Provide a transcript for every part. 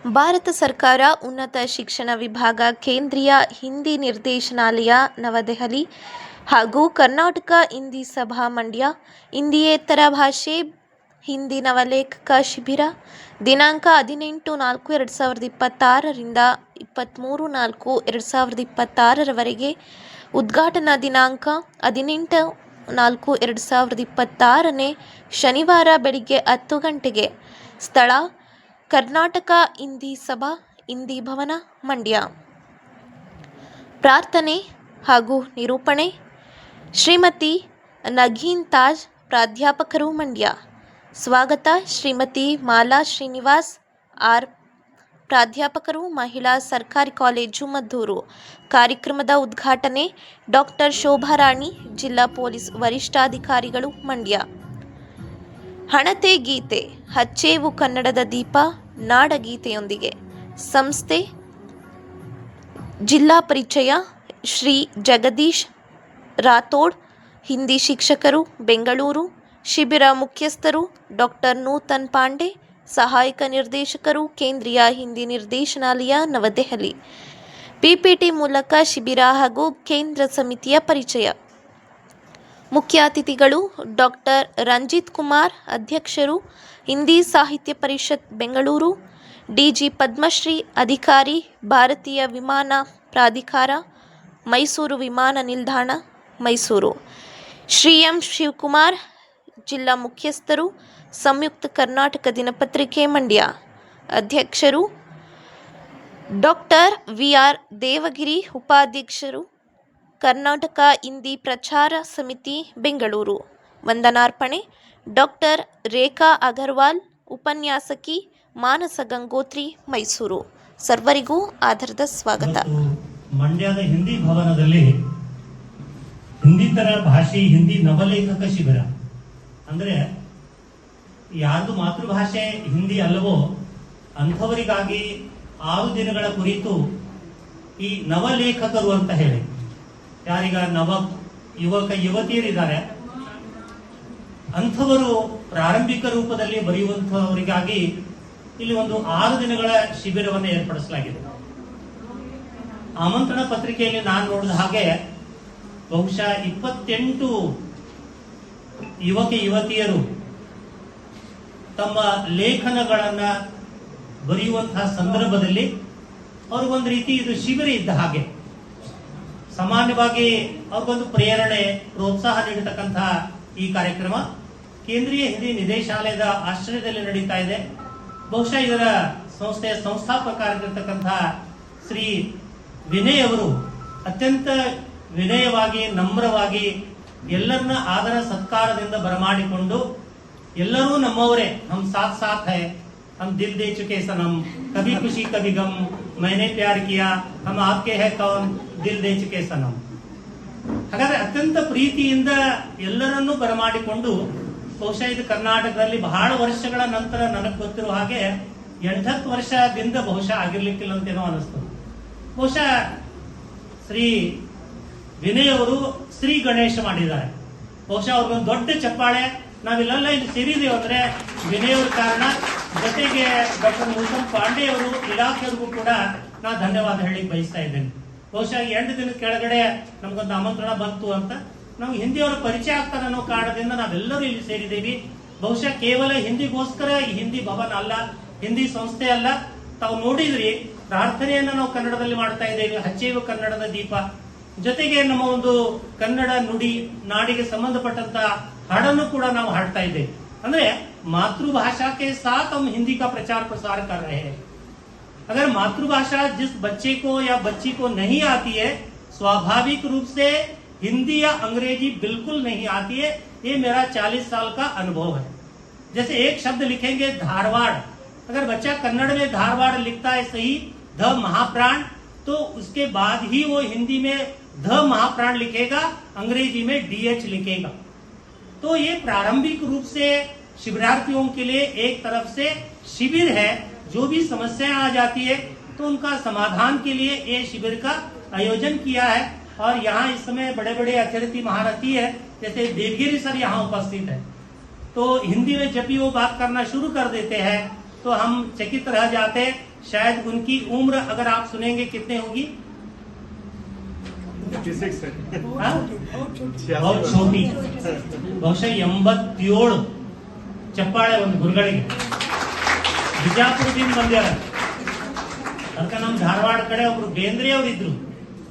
ಭಾರತ ಸರ್ಕಾರ ಉನ್ನತ ಶಿಕ್ಷಣ ವಿಭಾಗ ಕೇಂದ್ರೀಯ ಹಿಂದಿ ನಿರ್ದೇಶನಾಲಯ ನವದೆಹಲಿ ಹಾಗೂ ಕರ್ನಾಟಕ ಹಿಂದಿ ಸಭಾ ಮಂಡ್ಯ ಹಿಂದಿಯೇತರ ಭಾಷೆ ಹಿಂದಿ ನವಲೇಖಕ ಶಿಬಿರ ದಿನಾಂಕ 18-4-2026 23-4-2026 ಉದ್ಘಾಟನಾ ದಿನಾಂಕ 18-4-2026 ಶನಿವಾರ ಬೆಳಿಗ್ಗೆ 10 ಗಂಟೆಗೆ. ಸ್ಥಳ ಕರ್ನಾಟಕ ಹಿಂದಿ ಸಭಾ ಹಿಂದಿ ಭವನ ಮಂಡ್ಯ. ಪ್ರಾರ್ಥನೆ ಹಾಗೂ ನಿರೂಪಣೆ ಶ್ರೀಮತಿ ನಗೀನ್ ತಾಜ್, ಪ್ರಾಧ್ಯಾಪಕರು ಮಂಡ್ಯ. ಸ್ವಾಗತ ಶ್ರೀಮತಿ ಮಾಲಾ ಶ್ರೀನಿವಾಸ್ ಆರ್, ಪ್ರಾಧ್ಯಾಪಕರು ಮಹಿಳಾ ಸರ್ಕಾರಿ ಕಾಲೇಜು ಮದ್ದೂರು. ಕಾರ್ಯಕ್ರಮದ ಉದ್ಘಾಟನೆ ಡಾಕ್ಟರ್ ಶೋಭಾರಾಣಿ, ಜಿಲ್ಲಾ ಪೊಲೀಸ್ ವರಿಷ್ಠಾಧಿಕಾರಿಗಳು ಮಂಡ್ಯ. ಹಣತೆ ಗೀತೆ ಹಚ್ಚೇವು ಕನ್ನಡದ ದೀಪ ನಾಡಗೀತೆಯೊಂದಿಗೆ. ಸಂಸ್ಥೆ ಜಿಲ್ಲಾ ಪರಿಚಯ ಶ್ರೀ ಜಗದೀಶ್ ರಾಥೋಡ್, ಹಿಂದಿ ಶಿಕ್ಷಕರು ಬೆಂಗಳೂರು. ಶಿಬಿರ ಮುಖ್ಯಸ್ಥರು ಡಾಕ್ಟರ್ ನೂತನ್ ಪಾಂಡೆ, ಸಹಾಯಕ ನಿರ್ದೇಶಕರು ಕೇಂದ್ರೀಯ ಹಿಂದಿ ನಿರ್ದೇಶನಾಲಯ ನವದೆಹಲಿ. ಪಿಪಿಟಿ ಮೂಲಕ ಶಿಬಿರ ಹಾಗೂ ಕೇಂದ್ರ ಸಮಿತಿಯ ಪರಿಚಯ. ಮುಖ್ಯ ಅತಿಥಿಗಳು ಡಾಕ್ಟರ್ ರಂಜಿತ್ ಕುಮಾರ್, ಅಧ್ಯಕ್ಷರು ಹಿಂದಿ ಸಾಹಿತ್ಯ ಪರಿಷತ್ ಬೆಂಗಳೂರು. ಡಿಜಿ ಪದ್ಮಶ್ರೀ, ಅಧಿಕಾರಿ ಭಾರತೀಯ ವಿಮಾನ ಪ್ರಾಧಿಕಾರ, ಮೈಸೂರು ವಿಮಾನ ನಿಲ್ದಾಣ, ಮೈಸೂರು. ಶ್ರೀ ಎಂ ಶಿವಕುಮಾರ್, ಜಿಲ್ಲಾ ಮುಖ್ಯಸ್ಥರು ಸಂಯುಕ್ತ ಕರ್ನಾಟಕ ದಿನಪತ್ರಿಕೆ ಮಂಡ್ಯ. ಅಧ್ಯಕ್ಷರು ಡಾಕ್ಟರ್ ವಿ ಆರ್ ದೇವಗಿರಿ, ಉಪಾಧ್ಯಕ್ಷರು ಕರ್ನಾಟಕ ಹಿಂದಿ ಪ್ರಚಾರ ಸಮಿತಿ ಬೆಂಗಳೂರು. ವಂದನಾರ್ಪಣೆ ಡಾಕ್ಟರ್ ರೇಖಾ ಅಗರ್ವಾಲ್, ಉಪನ್ಯಾಸಕಿ ಮಾನಸ ಗಂಗೋತ್ರಿ, ಮೈಸೂರು. ಸರ್ವರಿಗೂ ಆಧಾರದ ಸ್ವಾಗತ. ಮಂಡ್ಯದ ಹಿಂದಿ ಭವನದಲ್ಲಿ ಹಿಂದಿತರ ಭಾಷೆ ಹಿಂದಿ ನವಲೇಖಕ ಶಿಬಿರ ಅಂದ್ರೆ ಯಾರ್ದು ಮಾತೃಭಾಷೆ ಹಿಂದಿ ಅಲ್ಲವೋ ಅಂಥವರಿಗಾಗಿ 6 ದಿನಗಳ ಕುರಿತು ಈ ನವಲೇಖಕರು ಅಂತ ಹೇಳಿ ಯಾರೀಗ ಯುವಕ ಯುವತಿಯರಿದ್ದಾರೆ ಅಂಥವರು ಪ್ರಾರಂಭಿಕ ರೂಪದಲ್ಲಿ ಬರೆಯುವಂತಹವರಿಗಾಗಿ ಇಲ್ಲಿ ಒಂದು 6 ದಿನಗಳ ಶಿಬಿರವನ್ನು ಏರ್ಪಡಿಸಲಾಗಿದೆ. ಆಮಂತ್ರಣ ಪತ್ರಿಕೆಯಲ್ಲಿ ನಾನು ನೋಡಿದ ಹಾಗೆ ಬಹುಶಃ 28 ಯುವಕ ಯುವತಿಯರು ತಮ್ಮ ಲೇಖನಗಳನ್ನ ಬರೆಯುವಂತಹ ಸಂದರ್ಭದಲ್ಲಿ ಅವ್ರಿಗೊಂದು ರೀತಿ ಇದು ಶಿಬಿರ ಇದ್ದ ಹಾಗೆ. ಸಾಮಾನ್ಯವಾಗಿ ಅವ್ರಿಗೊಂದು ಪ್ರೇರಣೆ, ಪ್ರೋತ್ಸಾಹ ನೀಡತಕ್ಕಂತಹ ಈ ಕಾರ್ಯಕ್ರಮ ಕೇಂದ್ರೀಯ ಹಿಂದಿ ನಿರ್ದೇಶನಾಲಯದ ಆಶ್ರಯದಲ್ಲಿ ನಡೀತಾ ಇದೆ. ಬಹುಶಃ ಇದರ ಸಂಸ್ಥೆಯ ಸಂಸ್ಥಾಪಕರಾಗಿರ್ತಕ್ಕಂತಹ ಶ್ರೀ ವಿನಯ್ ಅವರು ಅತ್ಯಂತ ವಿನಯವಾಗಿ, ನಮ್ರವಾಗಿ ಎಲ್ಲರನ್ನ ಆದರ ಸತ್ಕಾರದಿಂದ ಬರಮಾಡಿಕೊಂಡು ಎಲ್ಲರೂ ನಮ್ಮವರೇ, ಹಮ್ ಸಾಥ್ ಸಾಥ್ ಹೈ, ಹಮ್ ದಿಲ್ ದೇ ಚುಕೆ ಸನಮ್, ಕಭಿ ಖುಷಿ ಕಭಿ ಗಮ್, ಮೈನೆ ಪ್ಯಾರ್ ಕಿಯಾ, ಹಮ್ ಆಪ್ಕೆ ಹೈ ಕೌನ್, ದಿಲ್ ದೇ ಚುಕೆ ಸನಮ್. ಹಾಗಾದ್ರೆ ಅತ್ಯಂತ ಪ್ರೀತಿಯಿಂದ ಎಲ್ಲರನ್ನೂ ಬರಮಾಡಿಕೊಂಡು ಬಹುಶಃ ಇದು ಕರ್ನಾಟಕದಲ್ಲಿ ಬಹಳ ವರ್ಷಗಳ ನಂತರ ನನಗೆ ಗೊತ್ತಿರುವ ಹಾಗೆ 8 ವರ್ಷದಿಂದ ಬಹುಶಃ ಆಗಿರ್ಲಿಕ್ಕಿಲ್ಲ ಅಂತೇನೋ ಅನಿಸ್ತದೆ. ಬಹುಶಃ ಶ್ರೀ ವಿನಯ್ ಅವರು ಶ್ರೀ ಗಣೇಶ ಮಾಡಿದ್ದಾರೆ. ಬಹುಶಃ ಅವ್ರಿಗೊಂದು ದೊಡ್ಡ ಚಪ್ಪಾಳೆ. ನಾವಿಲ್ಲೆಲ್ಲ ಇಲ್ಲಿ ಸೇರಿದೇವು ಅಂದ್ರೆ ವಿನಯ್ ಅವ್ರ ಕಾರಣ. ಜೊತೆಗೆ ಡಾಕ್ಟರ್ ನೂತನ್ ಪಾಂಡೆ ಅವರು, ಇಲಾಖೆಯವರಿಗೂ ಕೂಡ ನಾ ಧನ್ಯವಾದ ಹೇಳಿ ಬಯಸ್ತಾ ಇದ್ದೇನೆ. ಬಹುಶಃ 8 ದಿನದ ಕೆಳಗಡೆ ನಮ್ಗೊಂದು ಆಮಂತ್ರಣ ಬಂತು ಅಂತ ನಾವು ಹಿಂದಿಯವರ ಪರಿಚಯ ಆಗ್ತಾರೆ ಅನ್ನೋ ಕಾರಣದಿಂದ ನಾವೆಲ್ಲರೂ ಇಲ್ಲಿ ಸೇರಿದ್ದೇವೆ. ಬಹುಶಃ ಕೇವಲ ಹಿಂದಿಗೋಸ್ಕರ ಈ ಹಿಂದಿ ಭವನ ಅಲ್ಲ, ಹಿಂದಿ ಸಂಸ್ಥೆ ಅಲ್ಲ. ತಾವು ನೋಡಿದ್ರಿ, ಪ್ರಾರ್ಥನೆಯನ್ನ ನಾವು ಕನ್ನಡದಲ್ಲಿ ಮಾಡ್ತಾ ಇದ್ದೇವೆ, ಹಚ್ಚೇವು ಕನ್ನಡದ ದೀಪ. ಜೊತೆಗೆ ನಮ್ಮ ಒಂದು ಕನ್ನಡ ನುಡಿ ನಾಡಿಗೆ ಸಂಬಂಧಪಟ್ಟಂತ ಹಾಡನ್ನು ಕೂಡ ನಾವು ಹಾಡ್ತಾ ಇದ್ದೇವೆ. ಅಂದ್ರೆ मातृभाषा के साथ हम हिंदी का प्रचार प्रसार कर रहे हैं. अगर मातृभाषा जिस बच्चे को या बच्ची को नहीं आती है, स्वाभाविक रूप से हिंदी या अंग्रेजी बिल्कुल नहीं आती है. ये मेरा 40 साल का अनुभव है. जैसे एक शब्द लिखेंगे धारवाड़, अगर बच्चा कन्नड़ में धारवाड़ लिखता है सही, ध महाप्राण, तो उसके बाद ही वो हिंदी में ध महाप्राण लिखेगा, अंग्रेजी में DH लिखेगा. तो ये प्रारंभिक रूप से शिविरार्थियों के लिए एक तरफ से शिविर है. जो भी समस्याएं आ जाती है तो उनका समाधान के लिए ये शिविर का आयोजन किया है. और यहाँ इस समय बड़े बड़े अतिथि महारथी है, जैसे देवगिरी सर यहाँ उपस्थित है. तो हिंदी में जब भी वो बात करना शुरू कर देते हैं तो हम चकित रह जाते। शायद उनकी उम्र अगर आप सुनेंगे कितने होगी, हाँ? बहुत छोटी, ಬಹುಶಃ 87 ಚಪ್ಪಾಳೆ ಒಂದು ಗುರುಗಳಿಗೆ ಬಿಜಾಪುರದಿಂದ ಬಂದ್ಯಾರ. ಅದಕ್ಕೆ ನಮ್ಮ ಧಾರವಾಡ ಕಡೆ ಒಬ್ರು ಬೇಂದ್ರೆ ಅವ್ರು ಇದ್ರು,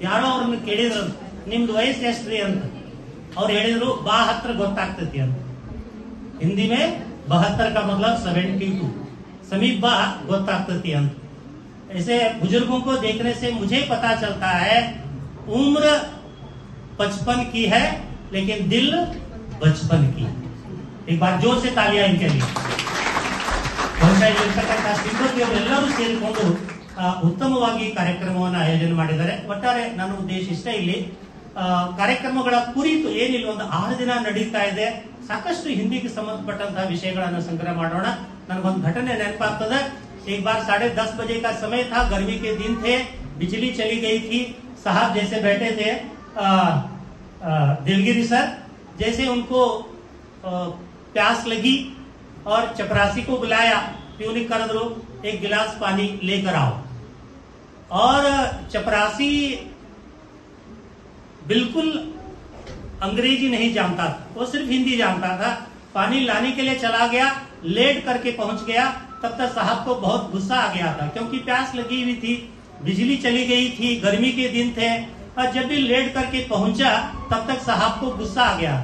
ಯಾರೋ ಅವ್ರನ್ನ ಕೇಳಿದ್ರು ನಿಮ್ದು ವಯಸ್ಸು ಎಷ್ಟ್ರಿ ಅಂತ. ಅವ್ರು ಹೇಳಿದ್ರು 72 ಗೊತ್ತಾಗ್ತೈತಿ ಅಂತ. हिंदी में 72 का मतलब 72, समीप बा गोताक्तती अंत. ऐसे बुजुर्गों को देखने से मुझे पता चलता है उम्र 55 की है लेकिन दिल बचपन की. एक बार जोर से तालियां इनके लिए. ಬಹುಶಃ ಇಲ್ಲಿರ್ತಕ್ಕಂಥ ಶ್ರೀಮತಿಯವರೆಲ್ಲರೂ ಸೇರಿಕೊಂಡು ಉತ್ತಮವಾಗಿ ಕಾರ್ಯಕ್ರಮವನ್ನು ಆಯೋಜನೆ ಮಾಡಿದ್ದಾರೆ. ಒಟ್ಟಾರೆ ನನ್ನ ಉದ್ದೇಶ ಇಷ್ಟ, ಇಲ್ಲಿ ಕಾರ್ಯಕ್ರಮಗಳ ಕುರಿತು ಏನಿಲ್ಲ ಒಂದು 6 ದಿನ ನಡೀತಾ ಇದೆ. ಸಾಕಷ್ಟು ಹಿಂದಿಗೆ ಸಂಬಂಧಪಟ್ಟಂತಹ ವಿಷಯಗಳನ್ನು ಸಂಗ್ರಹ ಮಾಡೋಣ. ನನಗೊಂದು घटನೆ ನೆನಪಾಗ್ತದೆ. एक बार 10:30 बजे का समय था, गर्मी के दिन थे, बिजली चली गई थी. साहब जैसे बैठे थे देवगिरी सर, जैसे उनको प्यास लगी और चपरासी को बुलाया, प्यूनिक कर दो, एक गिलास पानी लेकर आओ. और चपरासी बिल्कुल अंग्रेजी नहीं जानता था, वो सिर्फ हिंदी जानता था. पानी लाने के लिए चला गया, लेट करके पहुंच गया. तब तक साहब को बहुत गुस्सा आ गया था, क्योंकि प्यास लगी हुई थी, बिजली चली गई थी, गर्मी के दिन थे. और जब भी लेट करके पहुंचा तब तक साहब को गुस्सा आ गया.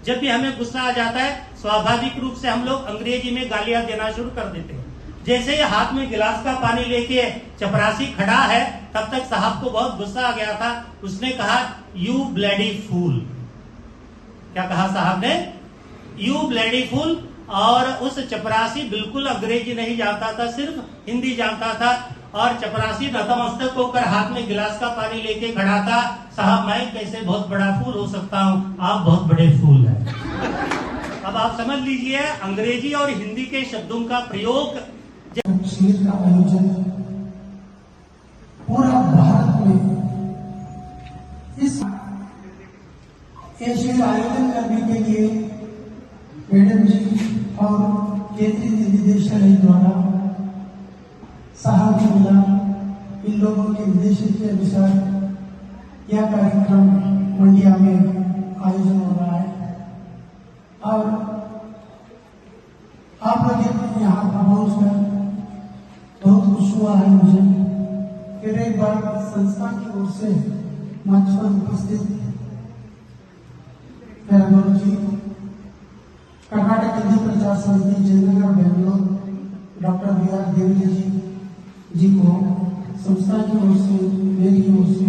जब भी हमें गुस्सा आ जाता है स्वाभाविक रूप से हम लोग अंग्रेजी में गालियां देना शुरू कर देते हैं. जैसे ही हाथ में गिलास का पानी लेके चपरासी खड़ा है तब तक साहब को बहुत गुस्सा आ गया था. उसने कहा यू ब्लडी फूल. क्या कहा साहब ने? You bloody fool. और उस चपरासी बिल्कुल अंग्रेजी नहीं जानता था, सिर्फ हिंदी जानता था. और चपरासी नतमस्तक होकर हाथ में गिलास का पानी लेके खड़ा था. साहब मैं कैसे बहुत बड़ा फूल हो सकता हूँ, आप बहुत बड़े फूल हैं. अब आप समझ लीजिए अंग्रेजी और हिंदी के शब्दों का प्रयोग. शिविर का आयोजन पूरा भारत में इस शिविर आयोजन करने के लिए मैडम जी और केंद्रीय निदेशालय द्वारा साहब मिला. इन लोगों के निर्देश के अनुसार यह कार्यक्रम मंडिया में आयोजन हो रहा है. और आप लोग यहाँ पहुंचकर बहुत खुश हुआ है मुझे. फिर एक बार संस्था की ओर से मंच पर उपस्थित गुरु जी, कर्नाटक हिंदी प्रचार समिति जयनगर बेंगलोर डॉक्टर VR देवरी जी को संस्था की ओर से मेरी ओर से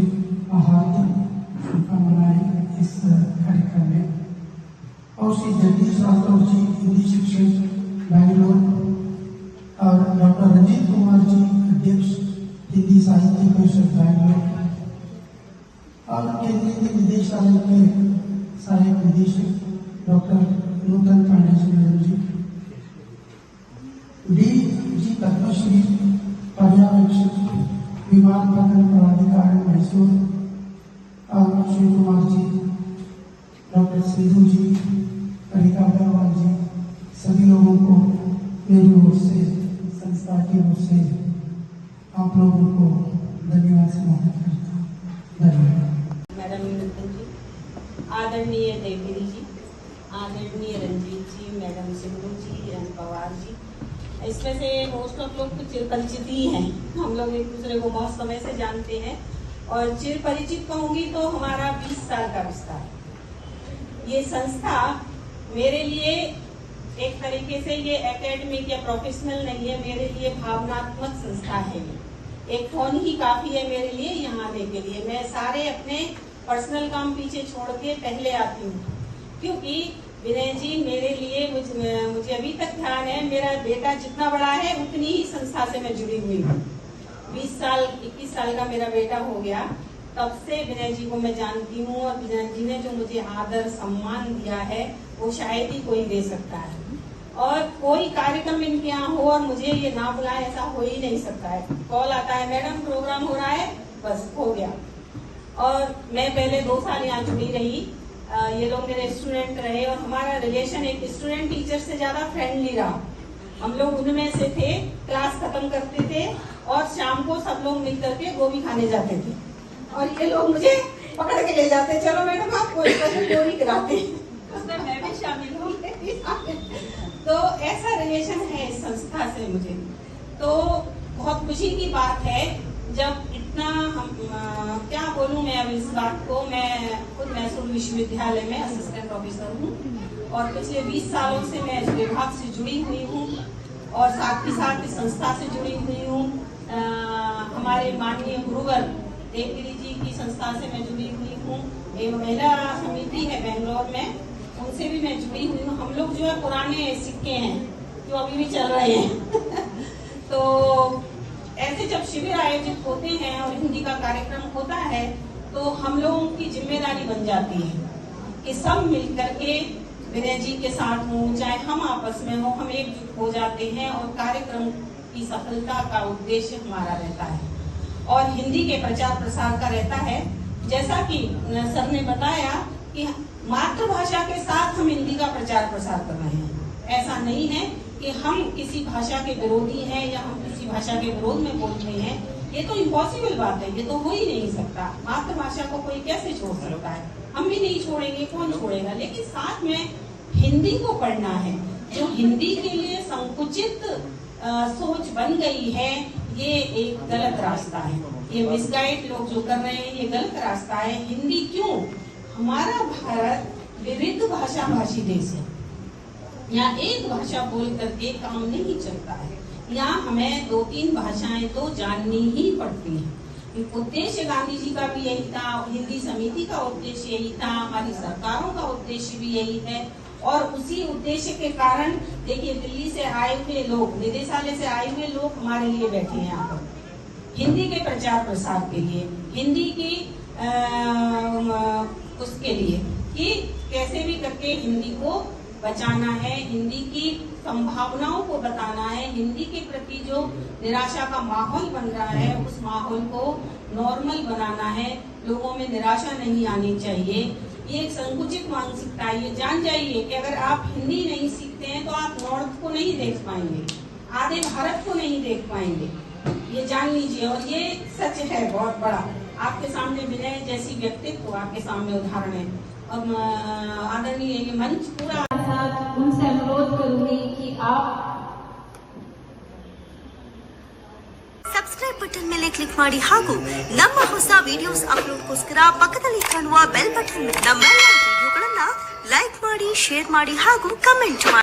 हार्दिक शुभकामनाएं इस कार्यक्रम में. और श्री जगदीश राठौर जी हिंदी शिक्षक बेंगलोर और डॉक्टर रंजीत कुमार जी अध्यक्ष हिंदी साहित्य परिषद बेंगलोर और केंद्रीय निदेशालय के सहायक निदेशक डॉक्टर नूतन पांडे जी मैडम जी, DG पद्मश्री पर्यवेक्षक विमानपत्तन प्राधिकरण मैसूर और शिव कुमार जी, डॉक्टर सिंधु जी, रिका अग्रवाल जी, सभी लोगों को मेरी ओर से संस्था की ओर से आप लोगों को धन्यवाद समर्पित करता हूँ. धन्यवाद. मैडम नूतन जी, आदरणीय देवगिरी जी, आदरणीय रंजीत जी, मैडम सिंधु जी, पवार जी, इसमें से मोस्ट ऑफ लोग तो चिर परिचित ही हैं. हम लोग एक दूसरे को बहुत समय से जानते हैं. और चिर परिचित कहूंगी तो हमारा 20 साल का रिश्ता है. ये संस्था मेरे लिए एक तरीके से ये एकेडमिक या प्रोफेशनल नहीं है, मेरे लिए भावनात्मक संस्था है. ये एक फोन ही काफी है मेरे लिए यहाँ आने के लिए. मैं सारे अपने पर्सनल काम पीछे छोड़ के पहले आती हूँ, क्योंकि विनय जी मेरे लिए मुझे अभी तक ध्यान है, मेरा बेटा जितना बड़ा है उतनी ही संस्था से मैं जुड़ी हुई हूँ. 21 साल का मेरा बेटा हो गया, तब से विनय जी को मैं जानती हूँ. और विनय जी ने जो मुझे आदर सम्मान दिया है वो शायद ही कोई दे सकता है. और कोई कार्यक्रम इनके यहाँ हो और मुझे ये ना बुलाए ऐसा हो ही नहीं सकता है. कॉल आता है मैडम प्रोग्राम हो रहा है, बस हो गया. और मैं पहले 2 साल यहाँ जुड़ी रही. ये लोग मेरे स्टूडेंट रहे और हमारा रिलेशन एक स्टूडेंट टीचर से ज्यादा फ्रेंडली रहा. हम लोग उनमें से थे। क्लास खत्म करते थे और शाम को सब लोग मिल करके गोभी खाने जाते थे और ये लोग मुझे पकड़ के ले जाते, चलो मैडम आपको गोभी खिलाते, उसमें मैं भी शामिल हूँ। तो ऐसा रिलेशन है इस संस्था से मुझे, तो बहुत खुशी की बात है जब इतना हम क्या बोलूं मैं अब इस बात को। मैं खुद मैसूर विश्वविद्यालय में असिस्टेंट प्रोफेसर हूँ और पिछले 20 सालों से मैं इस विभाग से जुड़ी हुई हूँ और साथ ही साथ इस संस्था से जुड़ी हुई हूँ। हमारे माननीय गुरुवर देवगिरी जी की संस्था से मैं जुड़ी हुई हूँ। एक महिला समिति है बेंगलोर में, उनसे भी मैं जुड़ी हुई हूँ। हम लोग जो है पुराने सिक्के हैं जो अभी भी चल रहे हैं। तो ऐसे जब शिविर आयोजित होते हैं और हिंदी का कार्यक्रम होता है तो हम लोगों की जिम्मेदारी बन जाती है कि सब मिलकर के विनय जी के साथ हो चाहे हम आपस में हो, हम एकजुट हो जाते हैं और कार्यक्रम की सफलता का उद्देश्य हमारा रहता है और हिंदी के प्रचार प्रसार का रहता है। जैसा कि सर ने बताया कि मातृभाषा के साथ हम हिंदी का प्रचार प्रसार कर रहे हैं। ऐसा नहीं है कि हम किसी भाषा के विरोधी हैं या हम किसी भाषा के विरोध में बोल रहे हैं। ये तो इम्पॉसिबल बात है, ये तो हो ही नहीं सकता। मातृभाषा को कोई कैसे छोड़ सकता है? हम भी नहीं छोड़ेंगे, कौन छोड़ेगा। लेकिन साथ में हिंदी को पढ़ना है। जो हिंदी के लिए संकुचित सोच बन गई है, ये एक गलत रास्ता है। ये मिसगाइड लोग जो कर रहे हैं, ये गलत रास्ता है। हिंदी क्यों? हमारा भारत विविध भाषा भाषी देश है। यहाँ एक भाषा बोल करके काम नहीं चलता है। यहाँ हमें 2-3 भाषाएं तो जाननी ही पड़ती हैं। उद्देश्य गांधी जी का भी यही था, हिंदी समिति का उद्देश्य यही था, हमारी सरकारों का उद्देश्य भी यही है। और उसी उद्देश्य के कारण देखिए दिल्ली से आए हुए लोग, निदेशालय से आए हुए लोग हमारे लिए बैठे हैं यहाँ पर हिंदी के प्रचार प्रसार के लिए, हिंदी की उसके लिए कि कैसे भी करके हिंदी को बचाना है, हिंदी की संभावनाओं को बताना है, हिंदी के प्रति जो निराशा का माहौल बन रहा है उस माहौल को नॉर्मल बनाना है। लोगों में निराशा नहीं आनी चाहिए। ये एक संकुचित मानसिकता है। ये जान जाइए कि अगर आप हिंदी नहीं सीखते हैं तो आप नॉर्थ को नहीं देख पाएंगे, आधे भारत को नहीं देख पाएंगे। ये जान लीजिए और ये सच है बहुत बड़ा। आपके सामने विनय जैसी व्यक्तित्व आपके सामने उदाहरण है और आदरणीय ये मंच पूरा उनसे अनुरोध करूंगी कि आप ಸಬ್ಸ್ಕ್ರೈಬ್ ಬಟನ್ ಮೇಲೆ ಕ್ಲಿಕ್ ಮಾಡಿ ಹಾಗೂ ನಮ್ಮ ಹೊಸ ವಿಡಿಯೋಸ್ ಅಪ್ಲೋಡ್ಗೋಸ್ಕರ ಪಕ್ಕದಲ್ಲಿ ಕಾಣುವ ಬೆಲ್ ಬಟನ್ ನಮ್ಮೆಲ್ಲ ವಿಡಿಯೋಗಳನ್ನ ಲೈಕ್ ಮಾಡಿ, ಶೇರ್ ಮಾಡಿ ಹಾಗೂ ಕಮೆಂಟ್ ಮಾಡಿ.